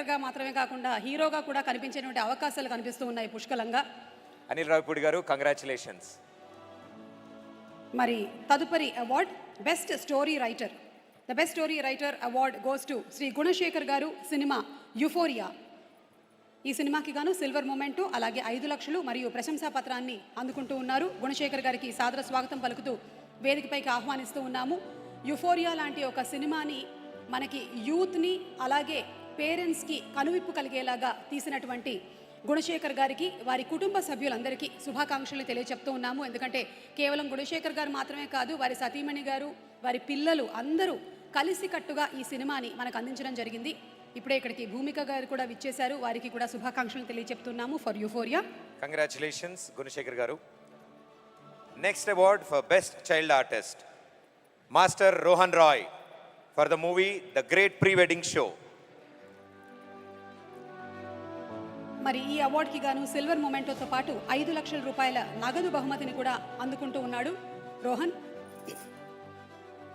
డైరెక్టర్గా మాత్రమే కాకుండా హీరోగా కూడా కనిపించేటువంటి అవకాశాలు కనిపిస్తూ ఉన్నాయి పుష్కలంగా. అనిల్ రావిపూడి గారు, కంగ్రాచులేషన్స్. మరి తదుపరి award best story writer. The best story writer award goes to Shri Gunasekhar గారు, సినిమా యుఫోరియా. ఈ సినిమాకి గాను సిల్వర్ మొమెంటు, అలాగే 5 లక్షలు మరియు ప్రశంసా పత్రాన్ని అందుకుంటూ ఉన్నారు. గుణశేఖర్ గారికి సాదర స్వాగతం పలుకుతూ వేదికపైకి ఆహ్వానిస్తూ ఉన్నాము. యుఫోరియా లాంటి ఒక సినిమాని మనకి యూత్ని అలాగే పేరెంట్స్కి కనువిప్పు కలిగేలాగా తీసినటువంటి గుణశేఖర్ గారికి, వారి కుటుంబ సభ్యులందరికీ శుభాకాంక్షలు తెలియచెప్తూ ఉన్నాము. ఎందుకంటే కేవలం గుణశేఖర్ గారు మాత్రమే కాదు, వారి సతీమణి గారు, వారి పిల్లలు అందరూ కలిసికట్టుగా ఈ సినిమాని మనకు అందించడం జరిగింది. ఇప్పుడే ఇక్కడికి భూమిక గారు కూడా విచ్చేశారు, వారికి కూడా శుభాకాంక్షలు తెలియచెప్తున్నాము ఫర్ యుఫోరియా. కంగ్రాచులేషన్స్ గుణశేఖర్ గారు. Next award for best child artist master Rohan Roy for the movie the great pre wedding show. మరి ఈ అవార్డుకి గాను సిల్వర్ మొమెంటోతో పాటు 5 లక్షల రూపాయల నగదు బహుమతిని కూడా అందుకుంటూ ఉన్నాడు రోహన్.